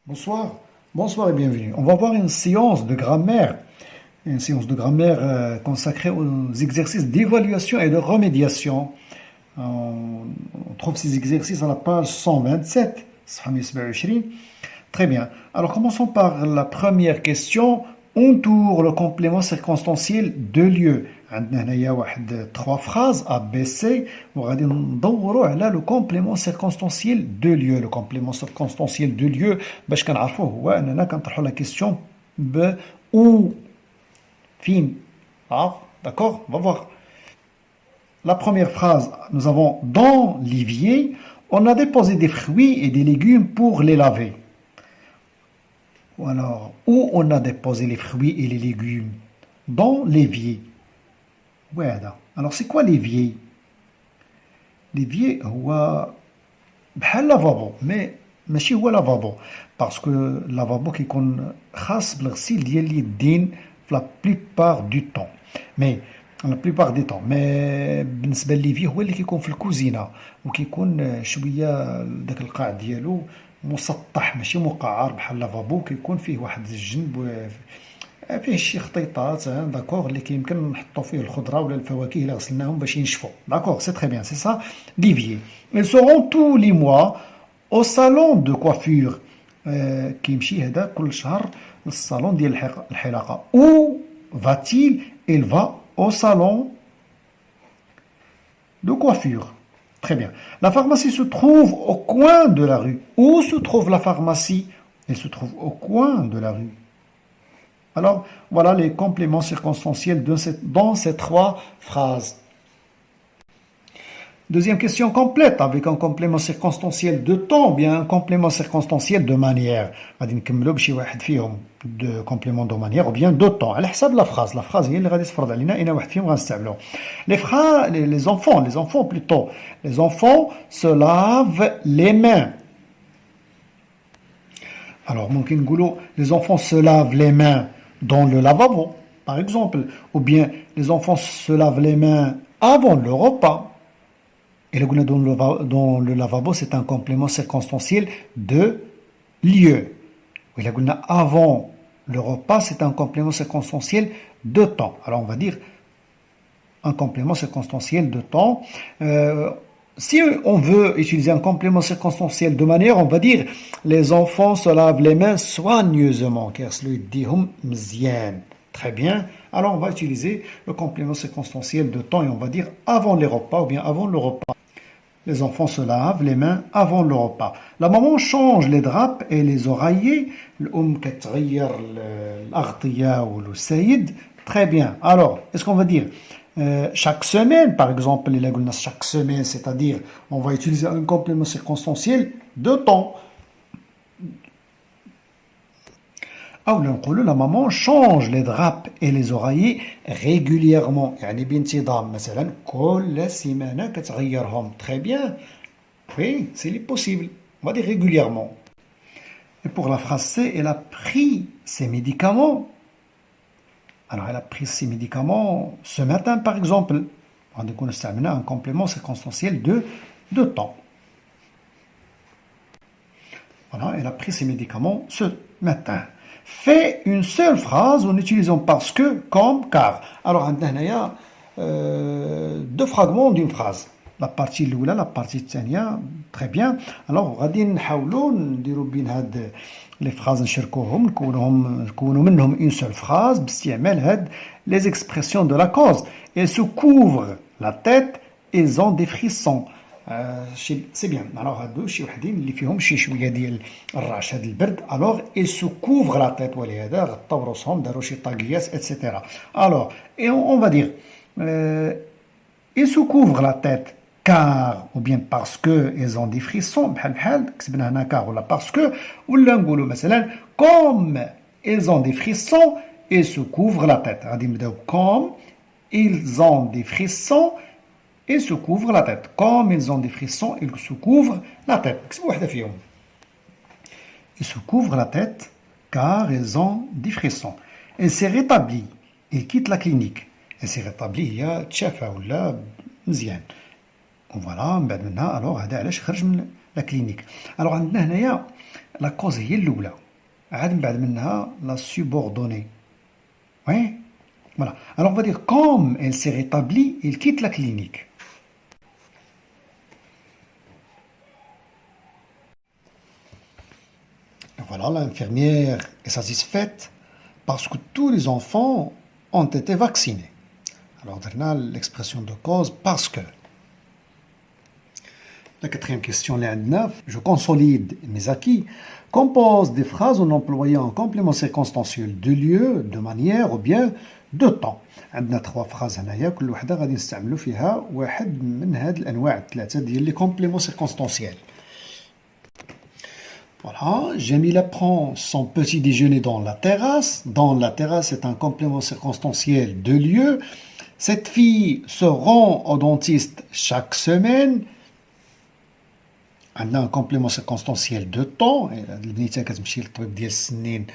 Bonsoir, bonsoir et bienvenue. On va voir une séance de grammaire consacrée aux exercices d'évaluation et de remédiation. On trouve ces exercices à la page 127, صفحة 127. Très bien. Alors commençons par la première question. Entoure le complément circonstanciel de lieu. عندنا هنايا trois phrases A, B, C وغادي ندوروا على le complément circonstanciel de lieu. Le complément circonstanciel de lieu باش كنعرفوه هو اننا كنطرحوا la question ب ou fin. Ah, d'accord, on va voir. La première phrase, nous avons dans l'évier, on a déposé des fruits et des légumes pour les laver. Ou alors, où on a déposé les fruits et les légumes? Dans l'évier. Ouais, alors c'est quoi l'évier? L'évier, c'est le lavabo, mais ماشي هو lavabo, parce que lavabo كيكون خاص بالغسيل ديال اليدين la plupart du temps. Mais la plupart du temps, mais بالنسبه لليفي هو اللي كيكون في الكوزينه وكيكون شويه داك القاع ديالو مسطح ماشي مقعر بحال لافابو كيكون فيه واحد الجنب فيه شي خطيطات داكوغ اللي كيمكن نحطوا فيه الخضره ولا الفواكه الا غسلناهم باش ينشفوا داكوغ سي تري بيان سي سا ليفيي ils seront tous les mois au salon de coiffure كيمشي هذا كل شهر للصالون ديال الحلاقه où va-t-il il va au salon de coiffure. Très bien. La pharmacie se trouve au coin de la rue. Où se trouve la pharmacie? Elle se trouve au coin de la rue. Alors, voilà les compléments circonstanciels dans ces trois phrases. Deuxième question complète avec un complément circonstanciel de temps, bien un complément circonstanciel de manière. غادي نكملوا بشي واحد فيهم de complément de manière ou bien de temps. على حسب la phrase هي اللي غادي تفرض علينا اين واحد فيهم غنستعملوه. Les enfants plutôt. Les enfants se lavent les mains. Alors ممكن نقولوا les enfants se lavent les mains dans le lavabo par exemple ou bien les enfants se lavent les mains avant le repas. Et dans le lavabo, c'est un complément circonstanciel de lieu. Et là, avant le repas, c'est un complément circonstanciel de temps. Alors, on va dire un complément circonstanciel de temps. Si on veut utiliser un complément circonstanciel de manière, on va dire les enfants se lavent les mains soigneusement. Très bien. Alors, on va utiliser le complément circonstanciel de temps et on va dire avant les repas ou bien avant le repas. Les enfants se lavent les mains avant le repas. La maman change les draps et les oreillers. Très bien. Alors, est-ce qu'on va dire chaque semaine, par exemple, chaque semaine, c'est-à-dire on va utiliser un complément circonstanciel de temps. أو نقول la maman change les draps et les oreillers régulièrement يعني بانتظام مثلا كل سيمانة كتغيرهم très bien oui c'est possible on va dire régulièrement et pour la phrase C elle a pris ses médicaments alors elle a pris ses médicaments ce matin par exemple on a استعملنا un complément circonstanciel de temps voilà elle a pris ses médicaments ce matin. Fais une seule phrase en utilisant parce que, comme, car. Alors, il y a deux fragments d'une phrase. La partie l'oula, la partie الثانية. Très bien. Alors, غادي نحاولوا نديروا بين هاد les phrases نشاركوهم نكونوا منهم une seule phrase باستعمال هاد les expressions de la cause. Elles se couvrent la tête, elles ont des frissons. C'est bien. Alors, هادو شي وحدين اللي فيهم شي شويه ديال الرعش هاد البرد. Alors, ils se couvrent la tête ولهذا غطاو راسهم داروا شي طاقيات etc. Alors, et on va dire ils se couvrent la tête car ou bien parce que ils ont des frissons بحال كتبنا هنا car ولا parce que ولا نقولوا مثلا comme ils ont des frissons ils se couvrent la tête. غادي نبداو comme ils ont des frissons ils se couvrent la tête. Comme ils ont des frissons, ils se couvrent la tête. Ils se couvrent la tête car ils ont des frissons. Elle s'est rétablie. Il quitte la clinique. Elle s'est rétablie. Il y a tchafa ou la mzien. Voilà, maintenant, alors, هذا علاش خرج من la clinique. Alors, عندنا هنايا la cause هي الأولى عاد من بعد منها la subordonnée. Oui. Voilà. Alors on va dire comme elle s'est rétablie, il quitte la clinique. Voilà, l'infirmière est satisfaite parce que tous les enfants ont été vaccinés. Alors on a l'expression de cause parce que. La quatrième question, je consolide mes acquis, compose des phrases en employant un complément circonstanciel de lieu, de manière ou bien de temps. عندنا trois phrases هنايا كل وحده غادي نستعملوا فيها واحد من هاد الانواع الثلاثه ديال لي compléments circonstanciels. Voilà, Jamila prend son petit déjeuner dans la terrasse. Dans la terrasse, c'est un complément circonstanciel de lieu. Cette fille se rend au dentiste chaque semaine. عندنا un complément circonstanciel de temps. البنيته كتمشي للطبيب ديال السنين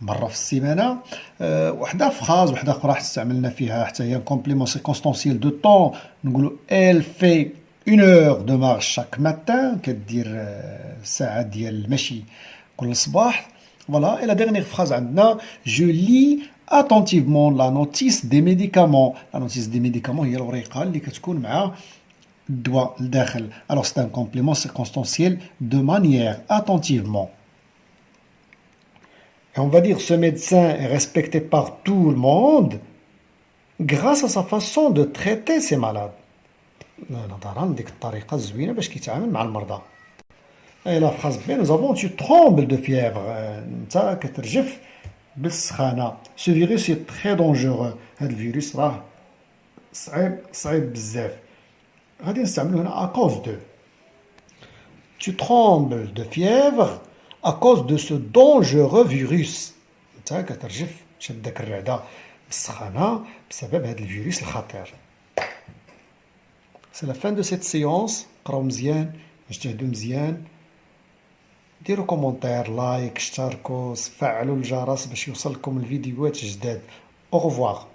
مرة في السيمانة. وحدة فراز وحدة أخرى استعملنا فيها حتى هي complément circonstanciel de temps. نقولوا elle fait 1 heure de marche chaque matin. كدير ساعة ديال المشي كل صباح. Voilà. Et la dernière phrase عندنا je lis attentivement la notice des médicaments. La notice des médicaments هي الورقة اللي كتكون مع الدواء الداخل. Alors c'est un complément circonstanciel de manière, attentivement. Et on va dire ce médecin est respecté par tout le monde grâce à sa façon de traiter ses malades. نظرا لديك الطريقة الزوينة باش كيتعامل مع المرضى. Et la phrase B, nous avons tu trembles de fièvre. انت كترجف بالسخانة. Ce virus est très dangereux. هذا الفيروس راه صعيب بزاف. غادي نستعملو هنا à cause de. Tu trembles de fièvre à cause de ce dangereux virus. انت كترجف شدك الرعدة بالسخانة بسبب هذا الفيروس الخطير. C'est la fin de cette séance. قراو مزيان اجتهدوا مزيان. ديروا كومونتير لايك اشتركوا فعلوا الجرس باش يوصلكم الفيديوهات الجداد. Au revoir.